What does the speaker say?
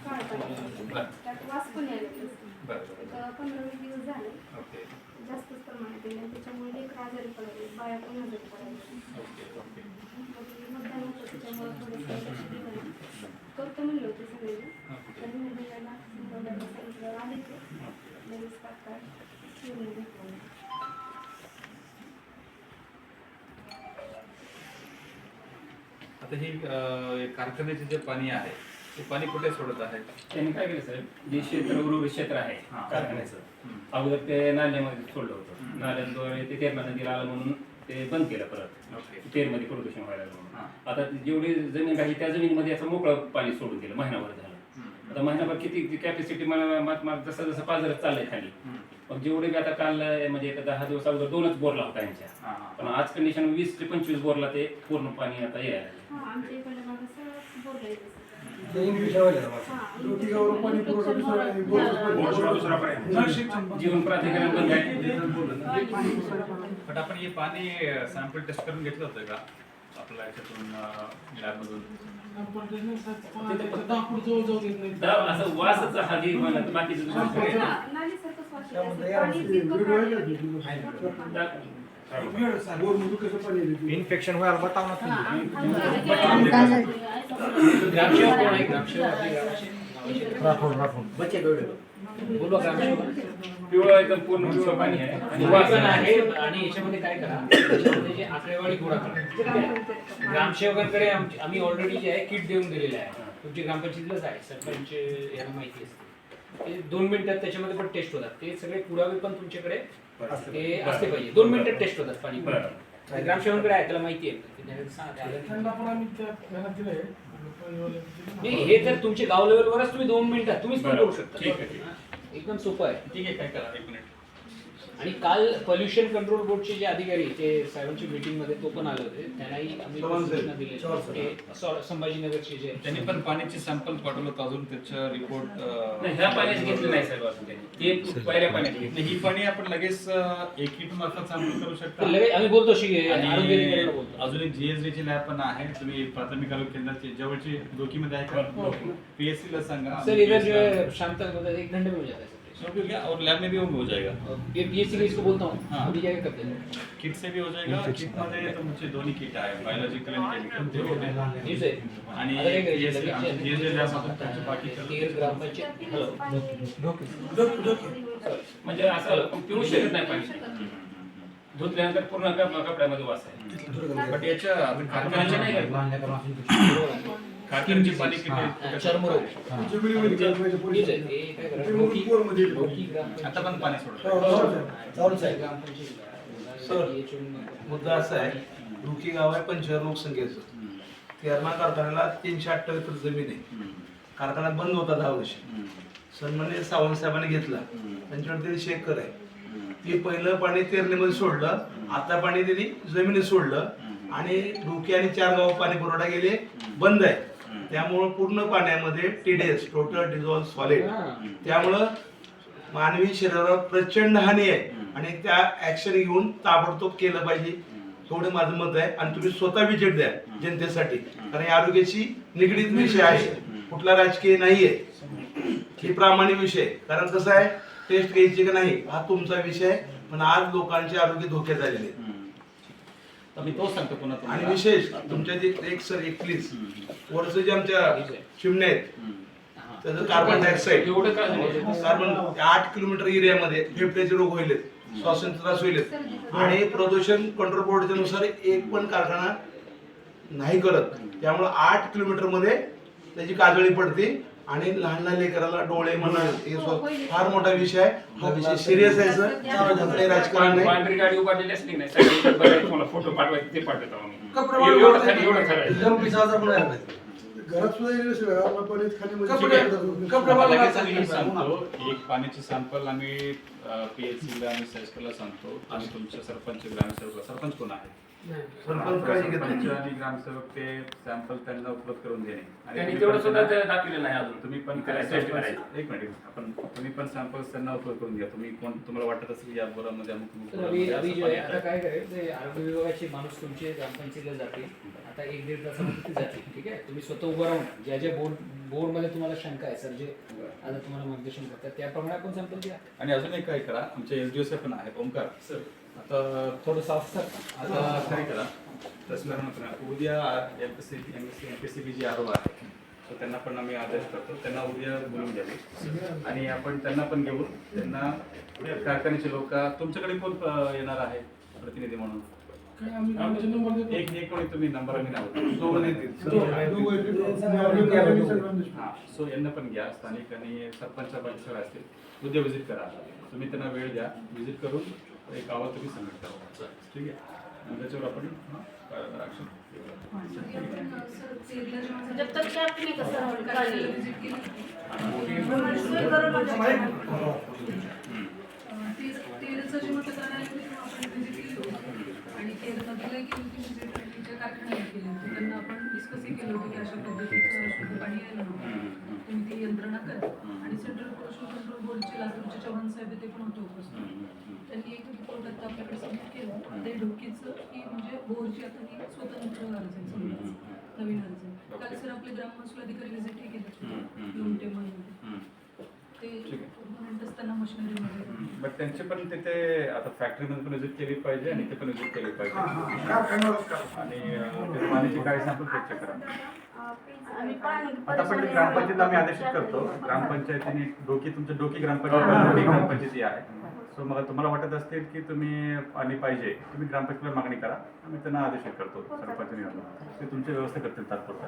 काळ पाणी त्यात वास पण यायला बरं 15-20 दिवस झाले. ओके जास्तच प्रमाणात येईल त्याच्यामुळे लेकर आजारी पडायले, बाया पण आजारी पडायला. ओके ओके मतदान होतं त्याच्यामुळे थोडंसं लक्ष दिलं ना. करतो म्हणलं होते सगळेजण तर निर्णयाला सांगितलं आले ते लगेच तात्काळ निर्णय घेतला. आता ही कारखान्याचे जे पाणी आहे ते पाणी कुठे सोडत आहे? त्यांनी काय केलं साहेब, जे क्षेत्र उर्वरित क्षेत्र आहे कारखान्याचं अगोदर ते नाल्यामध्ये सोडलं होतं. नाल्याद्वारे ते तेरणा नदीला आलं म्हणून ते बंद केलं परत तेरमध्ये प्रदूषण व्हायला लागलं म्हणून. आता जेवढी जमीन राहिली त्या जमिनीमध्ये असं मोकळं पाणी सोडून दिलं महिनाभर झालं. आता महिनाभर किती कॅपॅसिटी मला जसं जसं पाजरत चाललंय खाली. मग जेवढे बी आता काल म्हणजे एक 10 दिवस अगोदर 2च बोरला होता यांच्या, पण आज कंडिशन 20 ते 25 बोरला ते पूर्ण पाणी आता यायला लागलं. आमच्या इकडे बघा सगळं बोलायचं जीवन प्राधिकरण बंद आहे. पण आपण हे पाणी सॅम्पल टेस्ट करून घेतलं होतं का आपल्या याच्यातून लॅबमधून? असं वासच हाती बाकीचं इन्फेक्शन व्हायला बताव ना पिवळं एकदम पूर्ण पिवळं पाणी आहे आणि वास आहे. आणि याच्यामध्ये काय करा, याच्यामध्ये जे आकडेवारी गोळा करा. ग्रामसेवकांकडे आम्ही ऑलरेडी जे आहे किट देऊन दिलेलं आहे. तुमची ग्रामपंचायतीलाच आहे, सरपंच यांना माहिती असते. ते 2 मिनिटात त्याच्यामध्ये पण टेस्ट होतात. ते सगळे पुरावे पण तुमच्याकडे ते असले पाहिजे. 2 मिनिटात टेस्ट होतात पाणी. ग्रामसेवकांकडे आहे, त्याला माहिती आहे. नाही, हे तर तुमचे गाव लेवलवरच तुम्ही 2 मिनिटात तुम्हीच पण करू शकता. एकदम सोपं आहे. ठीक आहे, काय करा 1 मिनिट. आणि काल पोल्युशन कंट्रोल बोर्डचे जे अधिकारी ते साहेबांची मीटिंग मध्ये तो पण आले होते. त्यांनाही आम्ही सूचना दिल्या. संभाजीनगरचे जे त्यांनी पण पाण्याचे सॅम्पल पाठवलं होतं, अजून त्याचा रिपोर्ट नाही. ह्या पाण्यात घेतलं नाही साहेब अजून त्यांनी. ते पहिल्या पाण्यात घेतलं. ही पाणी आपण लगेच एक किट मार्फत सॅम्पल करू शकता. लगेच आम्ही बोलतो आणि अजून एक GSD ची लॅब पण आहे. तुम्ही प्राथमिक आरोग्य केंद्राची जवळची डोकीमध्ये आहे का? PSC ला सांगा सर. इधर जो है शाम तक 1 घंटे में हो जाता है सर. क्या और लैब में भी हो जाएगा? ये PSC का इसको बोलता हूँ. हाँ. अभी जाके करते हैं. किट से भी हो जाएगा. किट मध्ये तुमचे दोन्ही किट आहे, बायोलॉजिकल आणि केमिकल ते होते. ठीक आहे. आणि आता काय करायचं? GSD लॅब मध्ये तुमचे बाकी तेर ग्रामपंचायत. हॅलो. म्हणजे असं पिऊ शकत नाही पाणी. धुतल्यानंतर पूर्ण कपड्यामध्ये वास आहे. बट याच्या आपण कारखान्याचे नाही करत. कारखान्याची पाणी किती चर्मरोग. ठीक आहे. ते काय करा, डोकी ग्रामपंचायत. आता पण पाणी सोडतं. सर, मुद्दा असा आहे, रुकी गाव आहे 75 लोकसंख्येचं. तेरणा कारखान्याला 358 एकर जमीन आहे. कारखाना बंद होता 10 वर्ष. सन्माननीय सावंत साहेबांनी घेतला. त्यांच्याकडे 300 एकर आहे. ते पहिलं पाणी तेरणीमध्ये सोडलं, आता पाणी त्यांनी जमिनीत सोडलं आणि डोकी आणि 4 गाव पाणी पुरवठा गेले बंद आहे. त्यामुळं पूर्ण पाण्यामध्ये TDS टोटल डिझॉल्व सॉलिड. त्यामुळं मानवी शरीरावर प्रचंड हानी आहे आणि त्या ऍक्शन घेऊन ताबडतोब केलं पाहिजे, एवढं माझं मत आहे. आणि तुम्ही स्वतः विजिट द्या जनतेसाठी, कारण आरोग्याची निगडीत विषय आहे, कुठला राजकीय नाहीये. ही प्रामाणिक विषय. कारण कसं आहे, टेस्ट घ्यायची का नाही हा तुमचा विषय आहे, पण आज लोकांचे आरोग्य धोक्यात आलेले आहेत. मी तोच सांगतो पुन्हा आणि तुम्हाला. विशेष तुमच्या जे एक सर एक प्लीज वरचं जे आमच्या चिमण्या आहेत त्याचं कार्बन डायऑक्साईड एवढं काय कार्बन 8 किलोमीटर एरियामध्ये फेफड्याचे रोग होईल, श्वासाचे त्रास होईल. आणि प्रदूषण कंट्रोल बोर्डच्या नुसार एक पण कारखाना नाही करत. त्यामुळे 8 किलोमीटर मध्ये त्याची काजळी पडते आणि लहान लहान लेकराला डोळे म्हणा हे फार मोठा विषय आहे. हा विषय सिरियस आहे सर, काही राजकारण नाही. पांढरी गाडी उभारलेली असली नाही सगळी बघायचं, मला फोटो पाठवायचे ते पाठवतो आम्ही. एवढं खरं घरात सुद्धा लगेच आम्ही सांगतो एक पाण्याचे सॅम्पल आम्ही PSC ला आणि सेस्कला सांगतो. आणि तुमच्या सरपंच ग्रामसेवक, सरपंच कोण आहे? सरपंच काही घेत नाही. सरपंच आणि ग्रामसेवक ते सॅम्पल त्यांना उपलब्ध करून देणे. त्यांनी तेवढं सुद्धा दाखवलेलं नाही अजून. तुम्ही पण एक मिनिट आपण तुम्ही पण सॅम्पल्स त्यांना उपलब्ध करून घ्या. तुम्ही कोण तुम्हाला वाटत असेल या बोरामध्ये तर अभी जो आहे आता काय करेल, ते आरोग्य विभागाचे माणूस तुमचे ग्रामपंचायतीला जातील. आता 1-1.5 तासामध्ये ते जातील. ठीक आहे. तुम्ही स्वतः उभं राहून ज्या ज्या बोर्ड बोर्डमध्ये तुम्हाला शंका आहे सर जे आता तुम्हाला मार्गदर्शन करतात त्याप्रमाणे आपण सॅम्पल द्या. आणि अजून एक काय करा, आमचे एसडीओ पण आहे ओमकार सर, आता थोडंसं असतात आता काय करा तसं उद्या एमपीसीबी जी आरो आहे तर त्यांना पण आम्ही आदेश करतो, त्यांना उद्या बोलून घ्यावे आणि आपण त्यांना पण घेऊन त्यांना कारखान्याचे लोक तुमच्याकडे कोण येणार आहे प्रतिनिधी म्हणून एक कोणी तुम्ही नंबर आम्ही नाव हां, सो यांना पण घ्या, स्थानिक आणि सरपंच बाकीचे असतील उद्या व्हिजिट करा, तुम्ही त्यांना वेळ द्या, व्हिजिट करून एक गावात तुम्ही सबमिट करा, ठीक आहे. आणि त्याच्यावर आपण ॲक्शन जब तक आप नहीं कर तेलचं जे मतदान आपण विजिट केली होती आणि तेलमधील ज्या कारखान्याला केले होते त्यांना आपण डिस्कसही केलं होतं की अशा पद्धतीचं शुद्ध पाणी यायला नको, तुम्ही ती यंत्रणा करा. आणि सेंट्रल पोल्युशन कंट्रोल बोर्डचे लातूरचे चव्हाण साहेब ते पण होते उपस्थित. त्यांनी एक रिपोर्ट आता आपल्याकडे सबमिट केलं ते ढोकीचं की म्हणजे बोरची आता ही स्वतंत्र अर्ज आहे सगळीच, नवीन अर्ज आहे. काल सर आपले ग्राममहसूल अधिकारी व्हिजिटही केले लोणटेमध्ये, ते परमनंटच त्यांना मशिनरीमध्ये. बट त्यांचे पण तिथे आता फॅक्टरीमध्ये पण व्हिजिट केली पाहिजे आणि ते पण व्हिजिट केली पाहिजे आणि ते पाण्याची काय सॅम्पल चेक करा. आता पण ग्रामपंचायतीला आम्ही आदेशित करतो, ग्रामपंचायतीने तुमच्या डोकी ग्रामपंचायती आहे, सो मग तुम्हाला वाटत असतील की तुम्ही पाणी पाहिजे, तुम्ही ग्रामपंचायतीला मागणी करा, आम्ही त्यांना आदेशित करतो सरपंचांनी, ते तुमची व्यवस्था करतील तात्पुरता.